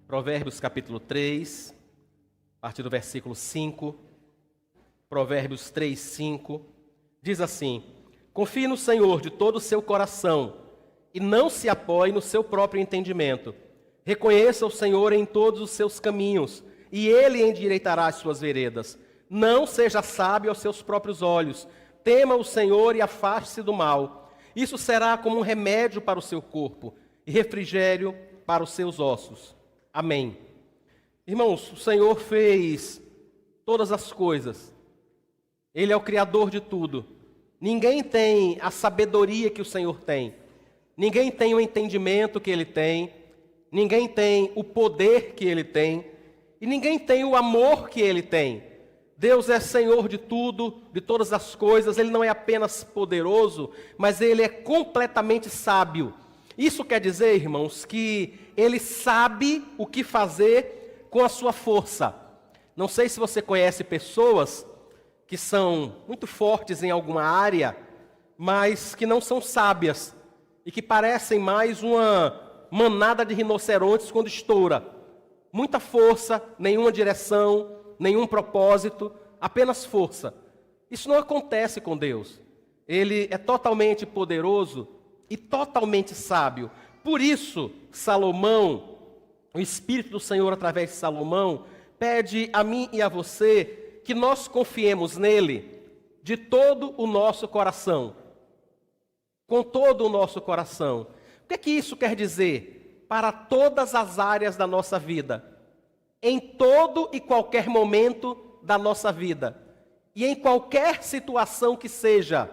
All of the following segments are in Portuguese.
Provérbios capítulo 3, a partir do versículo 5. Provérbios 3, 5. Diz assim: confie no Senhor de todo o seu coração e não se apoie no seu próprio entendimento. Reconheça o Senhor em todos os seus caminhos e Ele endireitará as suas veredas. Não seja sábio aos seus próprios olhos. Tema o Senhor e afaste-se do mal. Isso será como um remédio para o seu corpo e refrigério para os seus ossos. Amém. Irmãos, o Senhor fez todas as coisas. Ele é o Criador de tudo. Ninguém tem a sabedoria que o Senhor tem. Ninguém tem o entendimento que Ele tem. Ninguém tem o poder que Ele tem. E ninguém tem o amor que Ele tem. Deus é Senhor de tudo, de todas as coisas. Ele não é apenas poderoso, mas Ele é completamente sábio. Isso quer dizer, irmãos, que Ele sabe o que fazer com a sua força. Não sei se você conhece pessoas que são muito fortes em alguma área, mas que não são sábias e que parecem mais uma manada de rinocerontes quando estoura. Muita força, nenhuma direção, nenhum propósito, apenas força. Isso não acontece com Deus. Ele é totalmente poderoso e totalmente sábio. Por isso, Salomão, o Espírito do Senhor através de Salomão, pede a mim e a você que nós confiemos nele de todo o nosso coração. Com todo o nosso coração. O que é que isso quer dizer? Para todas as áreas da nossa vida. Em todo e qualquer momento da nossa vida. E em qualquer situação que seja.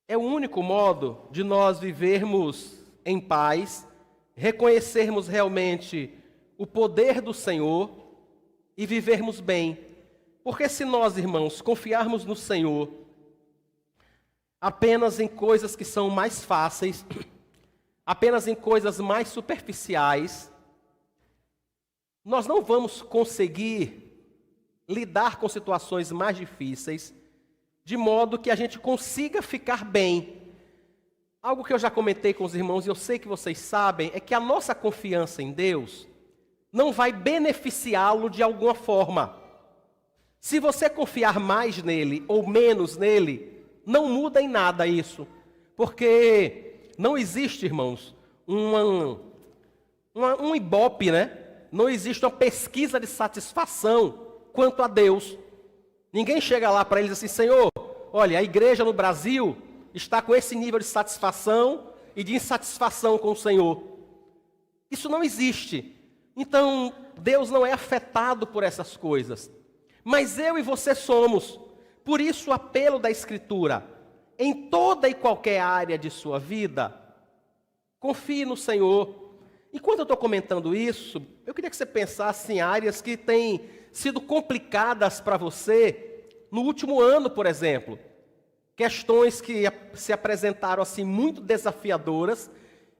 É o único modo de nós vivermos em paz, reconhecermos realmente o poder do Senhor e vivermos bem. Porque se nós, irmãos, confiarmos no Senhor apenas em coisas que são mais fáceis, apenas em coisas mais superficiais, nós não vamos conseguir lidar com situações mais difíceis, de modo que a gente consiga ficar bem. Algo que eu já comentei com os irmãos, e eu sei que vocês sabem, é que a nossa confiança em Deus não vai beneficiá-lo de alguma forma. Se você confiar mais nele ou menos nele, não muda em nada isso. Porque não existe, irmãos, um ibope, né? Não existe uma pesquisa de satisfação quanto a Deus. Ninguém chega lá para ele e diz assim: Senhor, olha, a igreja no Brasil está com esse nível de satisfação e de insatisfação com o Senhor. Isso não existe. Então, Deus não é afetado por essas coisas. Mas eu e você somos. Por isso o apelo da Escritura, em toda e qualquer área de sua vida, confie no Senhor. Enquanto eu estou comentando isso, eu queria que você pensasse em áreas que têm sido complicadas para você no último ano, por exemplo. Questões que se apresentaram assim muito desafiadoras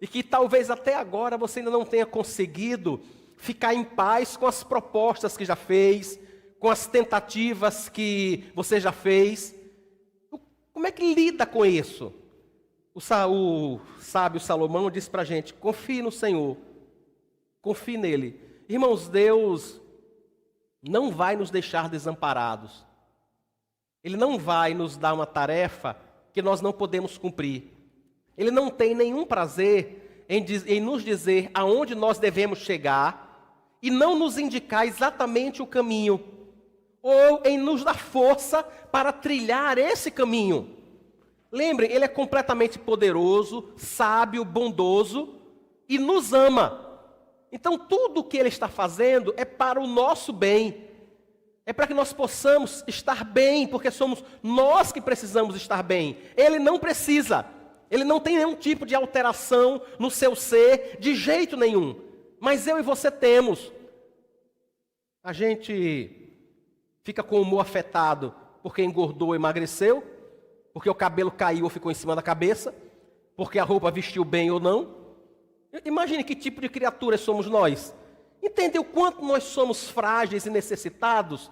e que talvez até agora você ainda não tenha conseguido ficar em paz com as propostas que já fez, com as tentativas que você já fez. Como é que lida com isso? O sábio Salomão diz para a gente: confie no Senhor, confie nele. Irmãos, Deus não vai nos deixar desamparados. Ele não vai nos dar uma tarefa que nós não podemos cumprir. Ele não tem nenhum prazer em nos dizer aonde nós devemos chegar e não nos indicar exatamente o caminho, ou em nos dar força para trilhar esse caminho. Lembrem, Ele é completamente poderoso, sábio, bondoso e nos ama. Então tudo o que Ele está fazendo é para o nosso bem. É para que nós possamos estar bem, porque somos nós que precisamos estar bem. Ele não precisa. Ele não tem nenhum tipo de alteração no seu ser, de jeito nenhum. Mas eu e você temos. A gente fica com o humor afetado porque engordou ou emagreceu, porque o cabelo caiu ou ficou em cima da cabeça, porque a roupa vestiu bem ou não. Imagine que tipo de criaturas somos nós. Entende o quanto nós somos frágeis e necessitados?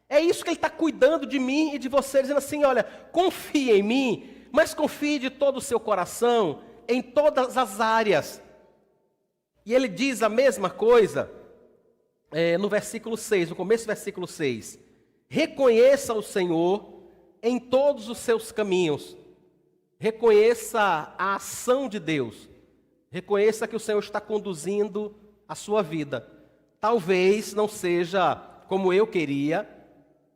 É isso que Ele está cuidando de mim e de você, dizendo assim: olha, confie em mim, mas confie de todo o seu coração, em todas as áreas. E ele diz a mesma coisa no versículo 6, no começo do versículo 6. Reconheça o Senhor em todos os seus caminhos. Reconheça a ação de Deus. Reconheça que o Senhor está conduzindo a sua vida. Talvez não seja como eu queria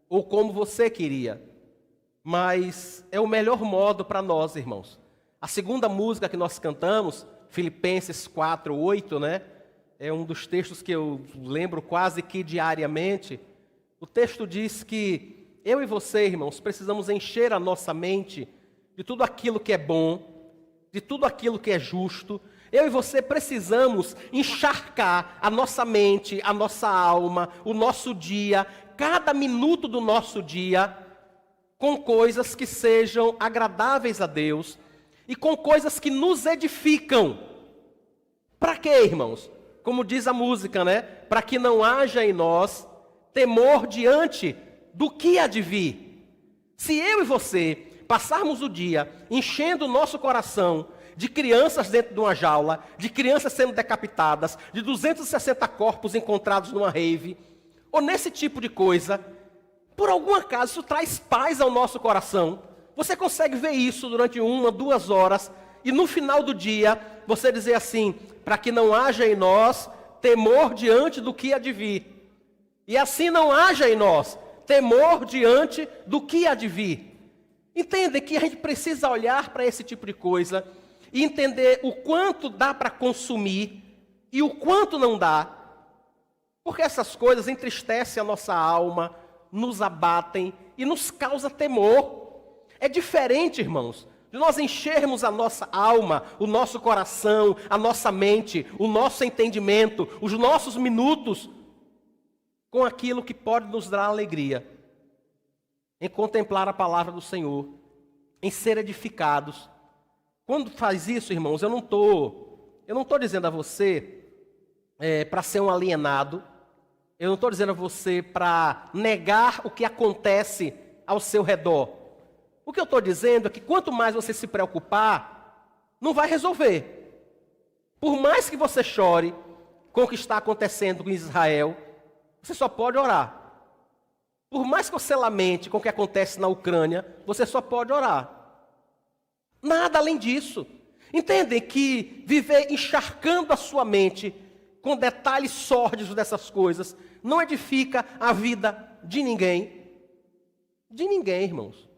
ou como você queria, mas é o melhor modo para nós, irmãos. A segunda música que nós cantamos, Filipenses 4:8, né? É um dos textos que eu lembro quase que diariamente. O texto diz que eu e você, irmãos, precisamos encher a nossa mente de tudo aquilo que é bom, de tudo aquilo que é justo. Eu e você precisamos encharcar a nossa mente, a nossa alma, o nosso dia, cada minuto do nosso dia, com coisas que sejam agradáveis a Deus e com coisas que nos edificam. Para quê, irmãos? Como diz a música, né? Para que não haja em nós temor diante do que há de vir. Se eu e você passarmos o dia enchendo o nosso coração de crianças dentro de uma jaula, de crianças sendo decapitadas, de 260 corpos encontrados numa rave, ou nesse tipo de coisa, por algum acaso isso traz paz ao nosso coração. Você consegue ver isso durante 1, 2 horas, e no final do dia, você dizer assim, para que não haja em nós temor diante do que há de vir. E assim não haja em nós temor diante do que há de vir. Entende que a gente precisa olhar para esse tipo de coisa e entender o quanto dá para consumir e o quanto não dá. Porque essas coisas entristecem a nossa alma, nos abatem e nos causa temor. É diferente, irmãos, de nós enchermos a nossa alma, o nosso coração, a nossa mente, o nosso entendimento, os nossos minutos com aquilo que pode nos dar alegria, em contemplar a palavra do Senhor, em ser edificados. Quando faz isso, irmãos, eu não estou dizendo a você para ser um alienado, eu não estou dizendo a você para negar o que acontece ao seu redor. O que eu estou dizendo é que quanto mais você se preocupar, não vai resolver. Por mais que você chore com o que está acontecendo com Israel, você só pode orar. Por mais que você lamente com o que acontece na Ucrânia, você só pode orar. Nada além disso. Entendem que viver encharcando a sua mente com detalhes sórdidos dessas coisas não edifica a vida de ninguém. De ninguém, irmãos.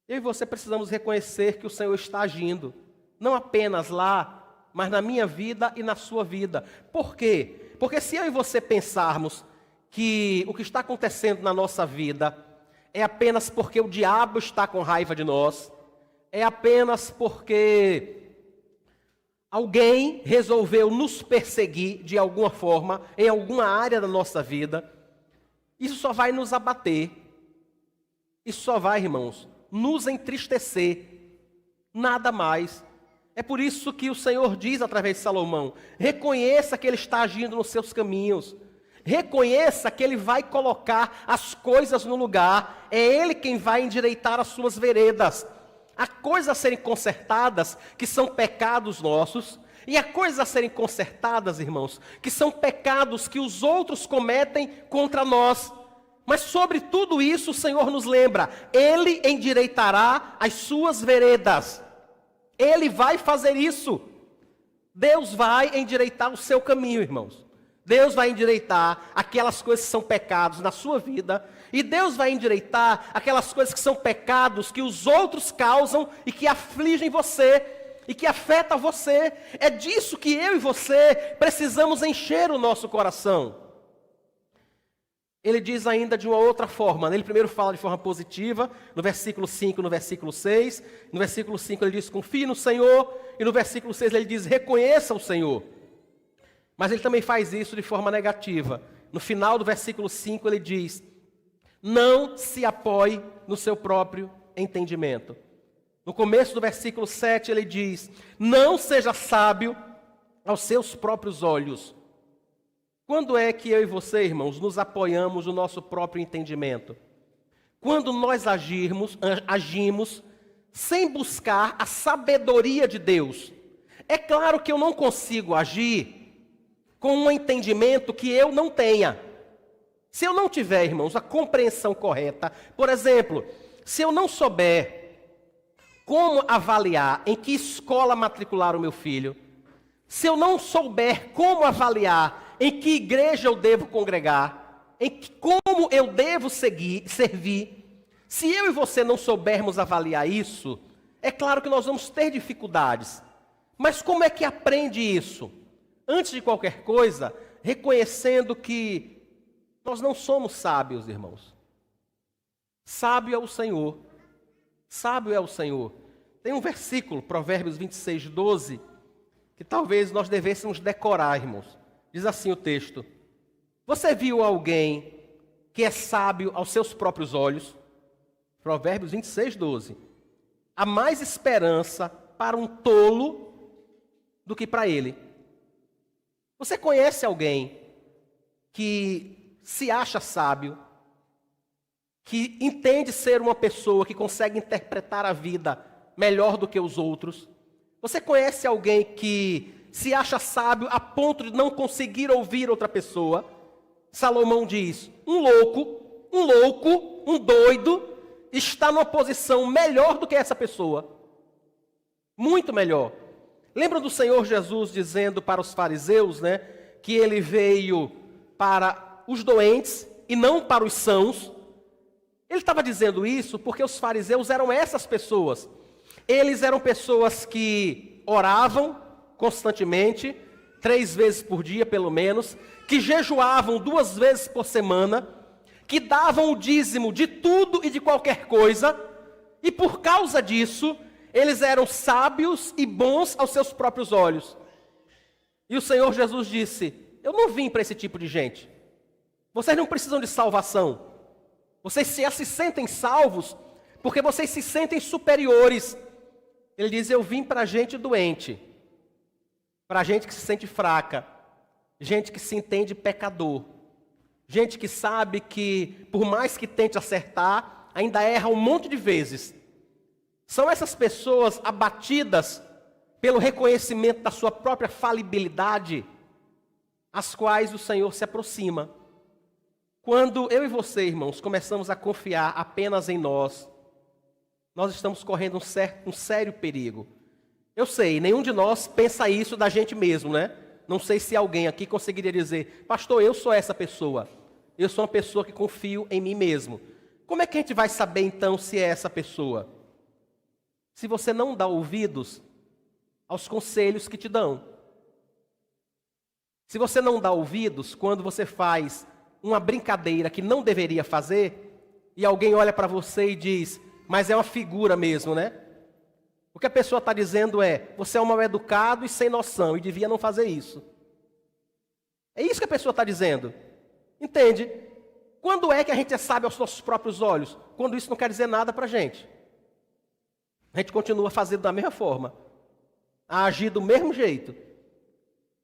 Eu e você precisamos reconhecer que o Senhor está agindo. Não apenas lá, mas na minha vida e na sua vida. Por quê? Porque se eu e você pensarmos que o que está acontecendo na nossa vida é apenas porque o diabo está com raiva de nós, é apenas porque alguém resolveu nos perseguir de alguma forma, em alguma área da nossa vida, isso só vai nos abater. Isso só vai, irmãos, nos entristecer. Nada mais. É por isso que o Senhor diz através de Salomão, reconheça que Ele está agindo nos seus caminhos. Reconheça que Ele vai colocar as coisas no lugar. É Ele quem vai endireitar as suas veredas. Há coisas a serem consertadas que são pecados nossos, e há coisas a serem consertadas, irmãos, que são pecados que os outros cometem contra nós. Mas sobre tudo isso o Senhor nos lembra, Ele endireitará as suas veredas. Ele vai fazer isso. Deus vai endireitar o seu caminho, irmãos. Deus vai endireitar aquelas coisas que são pecados na sua vida. E Deus vai endireitar aquelas coisas que são pecados que os outros causam e que afligem você e que afetam você. É disso que eu e você precisamos encher o nosso coração. Ele diz ainda de uma outra forma, né? Ele primeiro fala de forma positiva, no versículo 5 e no versículo 6. No versículo 5 ele diz, confie no Senhor. E no versículo 6 ele diz, reconheça o Senhor. Mas ele também faz isso de forma negativa. No final do versículo 5 ele diz, não se apoie no seu próprio entendimento. No começo do versículo 7 ele diz, não seja sábio aos seus próprios olhos. Quando é que eu e você, irmãos, nos apoiamos no nosso próprio entendimento? Quando nós agimos sem buscar a sabedoria de Deus. É claro que eu não consigo agir com um entendimento que eu não tenha. Se eu não tiver, irmãos, a compreensão correta, por exemplo, se eu não souber como avaliar em que escola matricular o meu filho, se eu não souber como avaliar em que igreja eu devo congregar, como eu devo servir, se eu e você não soubermos avaliar isso, é claro que nós vamos ter dificuldades. Mas como é que aprende isso? Antes de qualquer coisa, reconhecendo que nós não somos sábios, irmãos. Sábio é o Senhor. Sábio é o Senhor. Tem um versículo, Provérbios 26, 12, que talvez nós devêssemos decorar, irmãos. Diz assim o texto: você viu alguém que é sábio aos seus próprios olhos? Provérbios 26, 12. Há mais esperança para um tolo do que para ele. Você conhece alguém que se acha sábio, que entende ser uma pessoa que consegue interpretar a vida melhor do que os outros? Você conhece alguém que se acha sábio a ponto de não conseguir ouvir outra pessoa? Salomão diz: um louco, um doido, está numa posição melhor do que essa pessoa. Muito melhor. Lembram do Senhor Jesus dizendo para os fariseus, né, que ele veio para os doentes e não para os sãos? Ele estava dizendo isso porque os fariseus eram essas pessoas. Eles eram pessoas que oravam constantemente, 3 vezes por dia pelo menos, que jejuavam 2 vezes por semana, que davam o dízimo de tudo e de qualquer coisa, e por causa disso, eles eram sábios e bons aos seus próprios olhos. E o Senhor Jesus disse: eu não vim para esse tipo de gente. Vocês não precisam de salvação. Vocês já se sentem salvos porque vocês se sentem superiores. Ele diz: eu vim para gente doente, para gente que se sente fraca, gente que se entende pecador, gente que sabe que, por mais que tente acertar, ainda erra um monte de vezes. São essas pessoas abatidas pelo reconhecimento da sua própria falibilidade, às quais o Senhor se aproxima. Quando eu e você, irmãos, começamos a confiar apenas em nós, nós estamos correndo um sério perigo. Eu sei, nenhum de nós pensa isso da gente mesmo, né? Não sei se alguém aqui conseguiria dizer: pastor, eu sou essa pessoa. Eu sou uma pessoa que confio em mim mesmo. Como é que a gente vai saber então se é essa pessoa? Se você não dá ouvidos aos conselhos que te dão. Se você não dá ouvidos quando você faz uma brincadeira que não deveria fazer, e alguém olha para você e diz: mas é uma figura mesmo, né? O que a pessoa está dizendo é: você é um mal educado e sem noção, e devia não fazer isso. É isso que a pessoa está dizendo. Entende? Quando é que a gente é sábio aos nossos próprios olhos? Quando isso não quer dizer nada para a gente. A gente continua fazendo da mesma forma, a agir do mesmo jeito.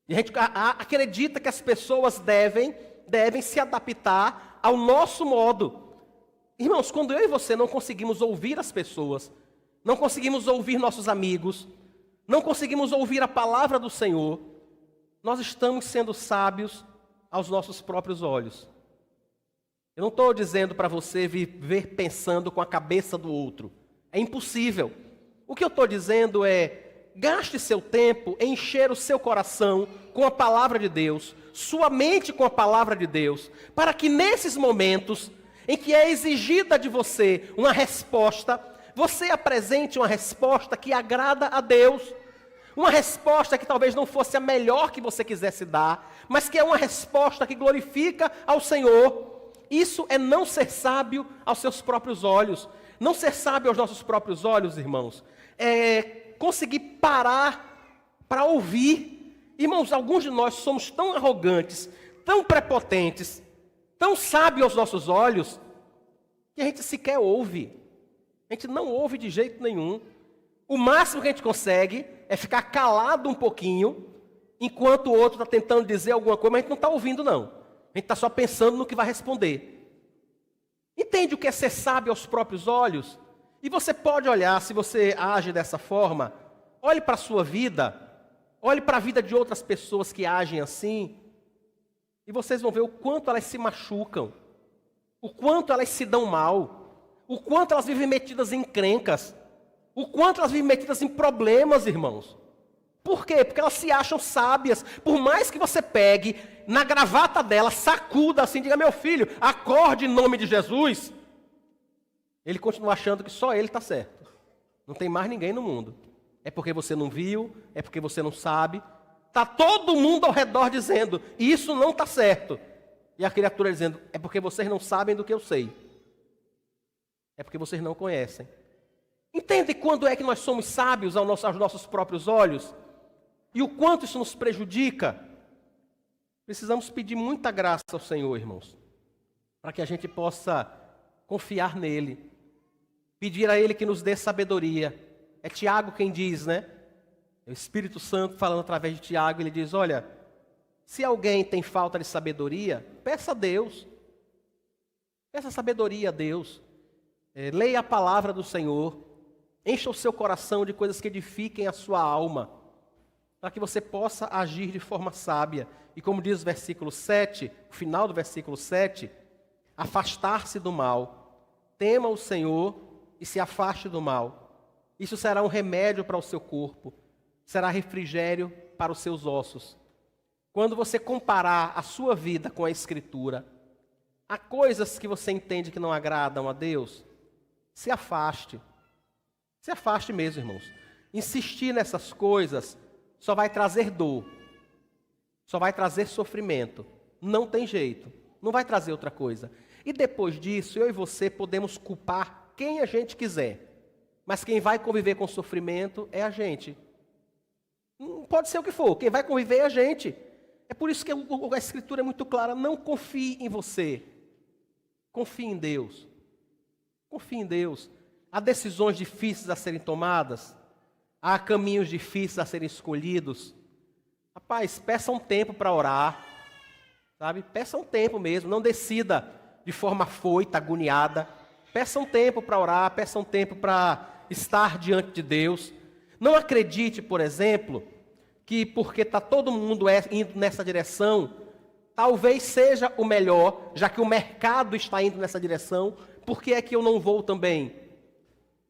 E a gente acredita que as pessoas devem se adaptar ao nosso modo. Irmãos, quando eu e você não conseguimos ouvir as pessoas, não conseguimos ouvir nossos amigos, não conseguimos ouvir a palavra do Senhor, nós estamos sendo sábios aos nossos próprios olhos. Eu não estou dizendo para você viver pensando com a cabeça do outro. É impossível. O que eu estou dizendo é: gaste seu tempo em encher o seu coração com a palavra de Deus, sua mente com a palavra de Deus, para que nesses momentos em que é exigida de você uma resposta, você apresente uma resposta que agrada a Deus. Uma resposta que talvez não fosse a melhor que você quisesse dar, mas que é uma resposta que glorifica ao Senhor. Isso é não ser sábio aos seus próprios olhos. Não ser sábio aos nossos próprios olhos, irmãos, é conseguir parar para ouvir. Irmãos, alguns de nós somos tão arrogantes, tão prepotentes, tão sábios aos nossos olhos, que a gente sequer ouve. A gente não ouve de jeito nenhum. O máximo que a gente consegue é ficar calado um pouquinho, enquanto o outro está tentando dizer alguma coisa, mas a gente não está ouvindo, não. A gente está só pensando no que vai responder. Entende o que é ser sábio aos próprios olhos? E você pode olhar, se você age dessa forma, olhe para a sua vida, olhe para a vida de outras pessoas que agem assim, E vocês vão ver o quanto elas se machucam, o quanto elas se dão mal, o quanto elas vivem metidas em encrencas, o quanto elas vivem metidas em problemas, irmãos. Por quê? Porque elas se acham sábias. Por mais que você pegue na gravata dela, sacuda assim, diga: meu filho, acorde em nome de Jesus. Ele continua achando que só ele está certo. Não tem mais ninguém no mundo. É porque você não viu, é porque você não sabe. Está todo mundo ao redor dizendo: isso não está certo. E a criatura dizendo: é porque vocês não sabem do que eu sei. É porque vocês não conhecem. Entende quando é que nós somos sábios aos nossos próprios olhos? E o quanto isso nos prejudica? Precisamos pedir muita graça ao Senhor, irmãos, para que a gente possa confiar nele. Pedir a Ele que nos dê sabedoria. É Tiago quem diz, né? É o Espírito Santo falando através de Tiago. Ele diz: olha, se alguém tem falta de sabedoria, peça a Deus. Peça sabedoria a Deus. Leia a palavra do Senhor. Encha o seu coração de coisas que edifiquem a sua alma, para que você possa agir de forma sábia. E como diz o versículo 7, o final do versículo 7, afastar-se do mal. Tema o Senhor e se afaste do mal. Isso será um remédio para o seu corpo, será refrigério para os seus ossos. Quando você comparar a sua vida com a Escritura, há coisas que você entende que não agradam a Deus, se afaste. Se afaste mesmo, irmãos. Insistir nessas coisas só vai trazer dor, só vai trazer sofrimento. Não tem jeito, não vai trazer outra coisa. E depois disso, eu e você podemos culpar quem a gente quiser, mas quem vai conviver com sofrimento é a gente. Não pode ser o que for, quem vai conviver é a gente. É por isso que a Escritura é muito clara: não confie em você, confie em Deus. Confie em Deus. Há decisões difíceis a serem tomadas, há caminhos difíceis a serem escolhidos. Rapaz, peça um tempo para orar, sabe? Peça um tempo mesmo, não decida de forma afoita, agoniada. Peça um tempo para orar, peça um tempo para estar diante de Deus. Não acredite, por exemplo, que porque está todo mundo indo nessa direção, talvez seja o melhor, já que o mercado está indo nessa direção, por que é que eu não vou também?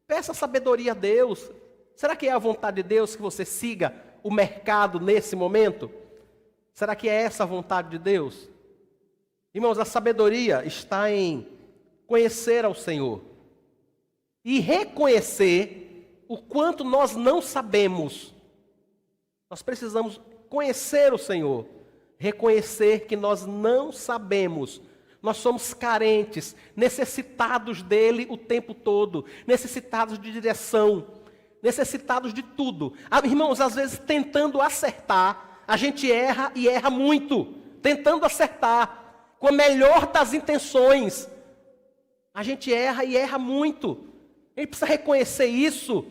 Peça sabedoria a Deus. Será que é a vontade de Deus que você siga o mercado nesse momento? Será que é essa a vontade de Deus? Irmãos, a sabedoria está em conhecer ao Senhor e reconhecer o quanto nós não sabemos. Nós precisamos conhecer o Senhor, reconhecer que nós não sabemos. Nós somos carentes, necessitados dele o tempo todo, necessitados de direção, necessitados de tudo. Irmãos, às vezes tentando acertar, a gente erra e erra muito. Tentando acertar, com a melhor das intenções, a gente erra e erra muito. A gente precisa reconhecer isso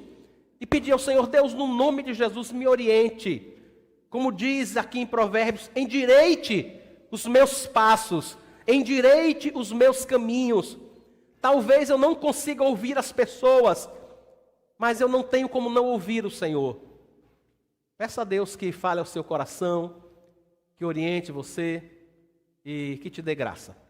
e pedir ao Senhor: Deus, no nome de Jesus, me oriente. Como diz aqui em Provérbios: endireite os meus passos, endireite os meus caminhos. Talvez eu não consiga ouvir as pessoas, mas eu não tenho como não ouvir o Senhor. Peça a Deus que fale ao seu coração, que oriente você e que te dê graça.